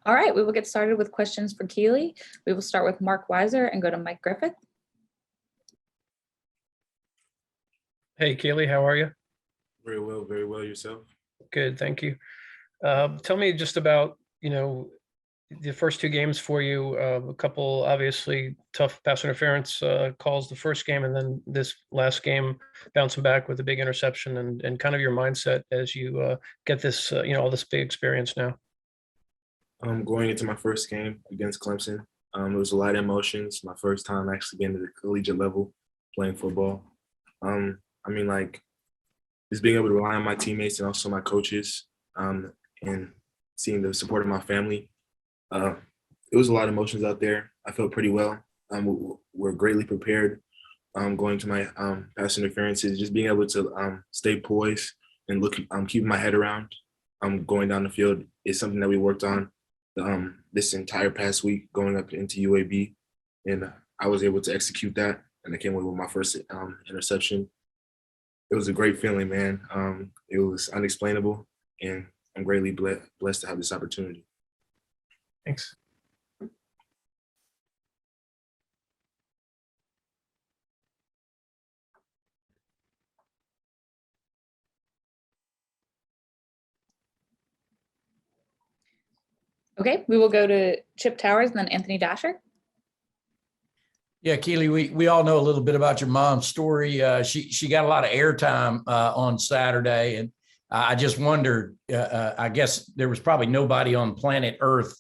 All right, we will get started with questions for Kelee. We will start with Mark Weiser and go to Mike Griffith. Hey, Kelee, how are you? Very well, very well. Yourself? Good, thank you. Tell me just about, the first two games for you. A couple obviously tough pass interference calls the first game, and then this last game bouncing back with a big interception, and kind of your mindset as you get this, all this big experience now. Going into my first game against Clemson, it was a lot of emotions. My first time actually being at the collegiate level playing football. Just being able to rely on my teammates and also my coaches, and seeing the support of my family. It was a lot of emotions out there. I felt pretty well. We're greatly prepared going to my pass interferences, just being able to stay poised and keeping my head around going down the field is something that we worked on this entire past week going up into UAB, and I was able to execute that, and I came away with my first interception. It was a great feeling, man. It was unexplainable, and I'm greatly blessed to have this opportunity. Thanks. Okay, we will go to Chip Towers and then Anthony Dasher. Yeah, Kelee, we all know a little bit about your mom's story. She got a lot of airtime on Saturday, and I just wondered, I guess there was probably nobody on planet Earth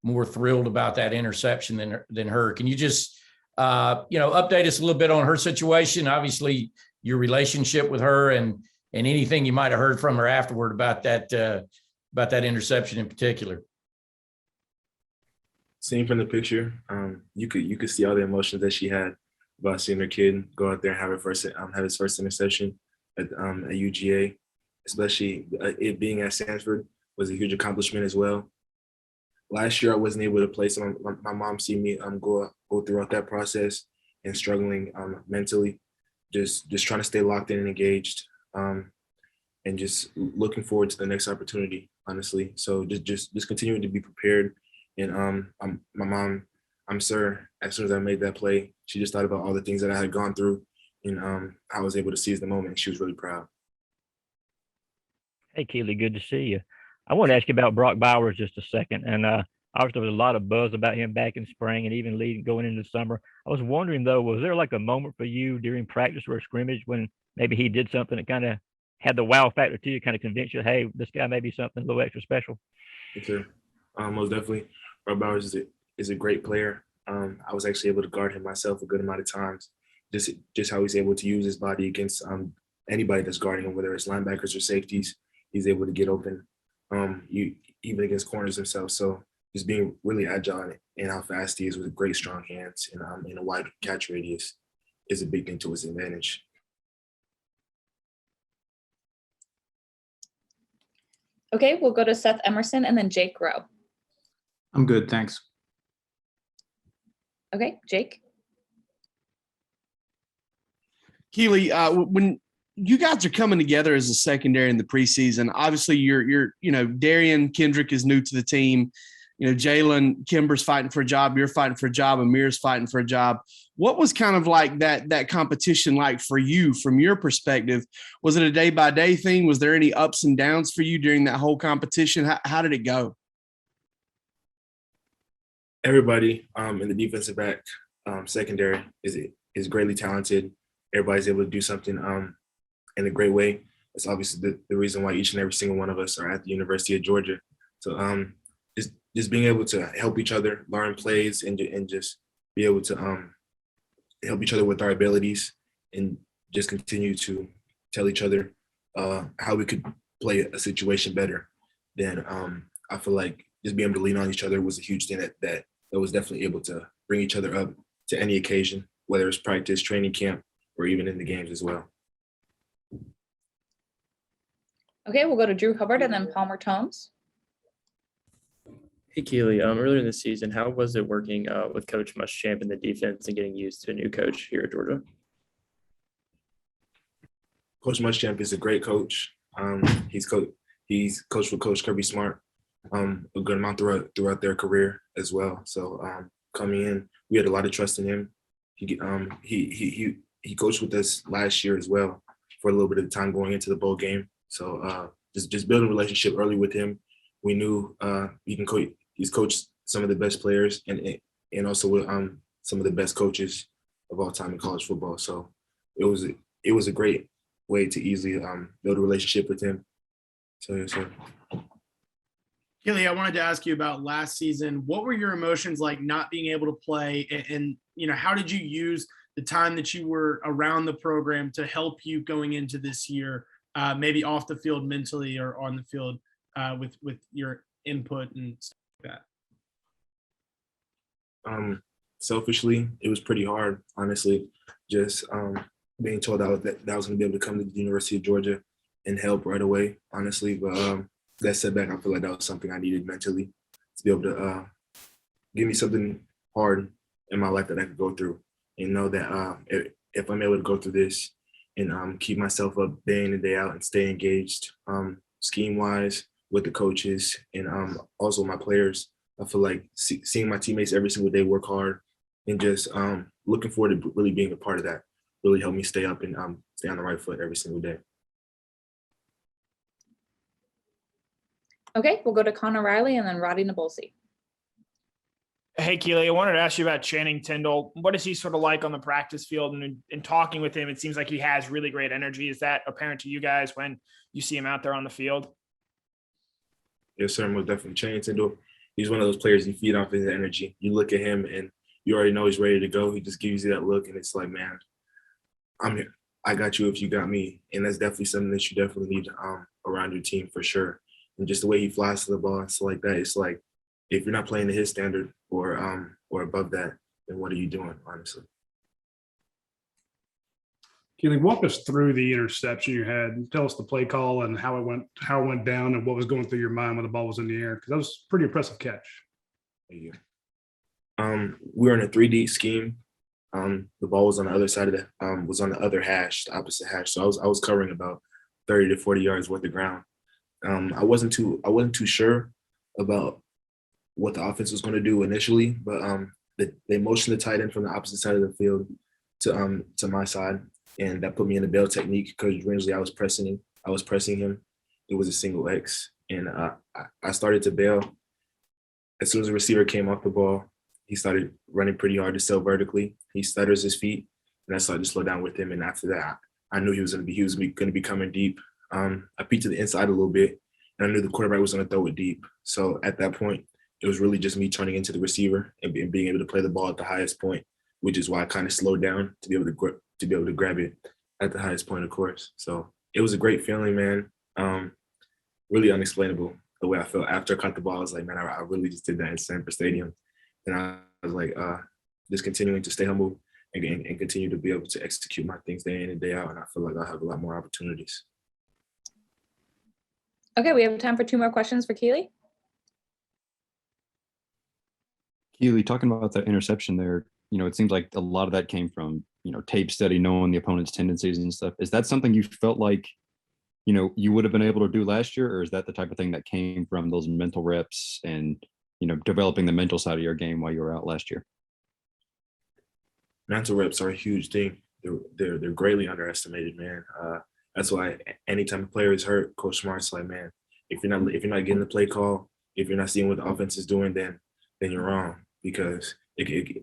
more thrilled about that interception than her. Can you just, update us a little bit on her situation? Obviously, your relationship with her and anything you might have heard from her afterward about that interception in particular. Seeing from the picture, you could see all the emotions that she had about seeing her kid go out there and have his first interception at UGA, especially it being at Sanford was a huge accomplishment as well. Last year, I wasn't able to play, so my mom see me go throughout that process and struggling mentally, just trying to stay locked in and engaged, and just looking forward to the next opportunity, honestly. So just continuing to be prepared. And my mom, I'm sure as soon as I made that play, she just thought about all the things that I had gone through, and I was able to seize the moment. She was really proud. Hey, Kelee, good to see you. I want to ask you about Brock Bowers just a second. And obviously, there was a lot of buzz about him back in spring and even going into the summer. I was wondering, though, was there like a moment for you during practice or a scrimmage when maybe he did something that kind of had the wow factor to you, kind of convinced you, hey, this guy may be something a little extra special? Yes, sir. Most definitely. Brock Bowers is a great player. I was actually able to guard him myself a good amount of times. Just how he's able to use his body against anybody that's guarding him, whether it's linebackers or safeties. He's able to get open, even against corners himself. So just being really agile and how fast he is with great strong hands and a wide catch radius is a big thing to his advantage. Okay, we'll go to Seth Emerson and then Jake Rowe. I'm good, thanks. Okay, Jake. Kelee, when you guys are coming together as a secondary in the preseason, obviously you're Darian Kendrick is new to the team. Jalen Kimber's fighting for a job. You're fighting for a job. Amir's fighting for a job. What was kind of like that competition like for you from your perspective? Was it a day-by-day thing? Was there any ups and downs for you during that whole competition? How did it go? Everybody in the defensive back secondary is greatly talented. Everybody's able to do something in a great way. That's obviously the reason why each and every single one of us are at the University of Georgia. So just being able to help each other, learn plays, and just be able to help each other with our abilities, and just continue to tell each other how we could play a situation better. Then I feel like just being able to lean on each other was a huge thing that was definitely able to bring each other up to any occasion, whether it's practice, training camp, or even in the games as well. Okay, we'll go to Drew Hubbard and then Palmer Tomes. Hey, Kelee, earlier in the season, how was it working with Coach Muschamp in the defense and getting used to a new coach here at Georgia? Coach Muschamp is a great coach. He's coached with Coach Kirby Smart, a good amount throughout their career as well. So coming in, we had a lot of trust in him. He coached with us last year as well for a little bit of time going into the bowl game. So just building a relationship early with him. We knew he can coach. He's coached some of the best players and also with some of the best coaches of all time in college football. So it was a great way to easily build a relationship with him. So yes, sir. Kelee, I wanted to ask you about last season. What were your emotions like not being able to play? And how did you use the time that you were around the program to help you going into this year, maybe off the field mentally or on the field with your input and stuff like that? Selfishly, it was pretty hard, honestly, just being told that I was going to be able to come to the University of Georgia and help right away, honestly. But that setback, I feel like that was something I needed mentally to be able to give me something hard in my life that I could go through and know that if I'm able to go through this and keep myself up day in and day out and stay engaged scheme-wise with the coaches and also my players, I feel like seeing my teammates every single day work hard and just looking forward to really being a part of that really helped me stay up and stay on the right foot every single day. Okay, we'll go to Connor Riley and then Roddy Nabolsi. Hey, Kelee, I wanted to ask you about Channing Tindall. What is he sort of like on the practice field? And in talking with him, it seems like he has really great energy. Is that apparent to you guys when you see him out there on the field? Yes, sir, most definitely. Channing Tindall, he's one of those players you feed off his energy. You look at him and you already know he's ready to go. He just gives you that look and it's like, man, I'm here. I got you if you got me. And that's definitely something that you definitely need around your team for sure. And just the way he flies to the ball and stuff like that, it's like, if you're not playing to his standard or above that, then what are you doing, honestly? Kelee, walk us through the interception you had. Tell us the play call and how it went down and what was going through your mind when the ball was in the air, because that was a pretty impressive catch. Thank you. We were in a 3D scheme. The ball was on the other side of was on the other hash, the opposite hash. So I was covering about 30 to 40 yards worth of ground. I wasn't too sure about what the offense was going to do initially, but they motioned the tight end from the opposite side of the field to my side, and that put me in the bail technique because originally I was pressing him. It was a single X, and I started to bail. As soon as the receiver came off the ball, he started running pretty hard to sell vertically. He stutters his feet, and I started to slow down with him. And after that, I knew he was going to be coming deep. I peeked to the inside a little bit, and I knew the quarterback was going to throw it deep. So at that point, it was really just me turning into the receiver and being able to play the ball at the highest point, which is why I kind of slowed down to be able to grab it at the highest point, of course. So it was a great feeling, man. Really unexplainable the way I felt after I caught the ball. I was like, man, I really just did that in Sanford Stadium, and I was like, just continuing to stay humble and continue to be able to execute my things day in and day out. And I feel like I'll have a lot more opportunities. Okay, we have time for 2 more questions for Kelee. Kelee, talking about that interception there, it seems like a lot of that came from, tape study, knowing the opponent's tendencies and stuff. Is that something you felt like, you would have been able to do last year, or is that the type of thing that came from those mental reps and, developing the mental side of your game while you were out last year? Mental reps are a huge thing. They're greatly underestimated, man. That's why anytime a player is hurt, Coach Smart's like, man, if you're not getting the play call, if you're not seeing what the offense is doing, then you're wrong. Because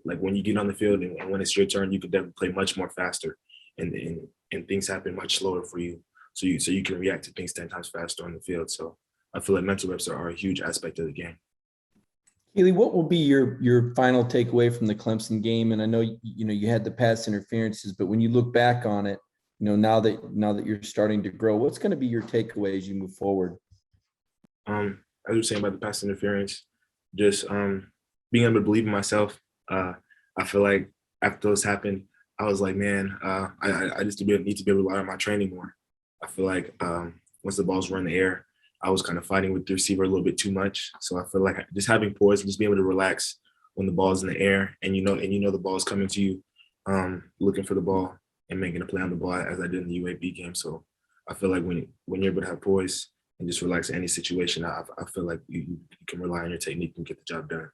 like when you get on the field and when it's your turn, you could definitely play much more faster, and things happen much slower for you. So you can react to things 10 times faster on the field. So I feel like mental reps are a huge aspect of the game. Kelee, what will be your final takeaway from the Clemson game? And I know you had the pass interferences, but when you look back on it, now that you're starting to grow, what's going to be your takeaway as you move forward? As you were saying about the pass interference, just being able to believe in myself. I feel like after those happened, I was like, man, I just need to be able to rely on my training more. I feel like once the balls were in the air, I was kind of fighting with the receiver a little bit too much. So I feel like just having poise and just being able to relax when the ball's in the air and the ball's coming to you, looking for the ball and making a play on the ball as I did in the UAB game. So I feel like when you're able to have poise and just relax in any situation. I feel like you can rely on your technique and get the job done.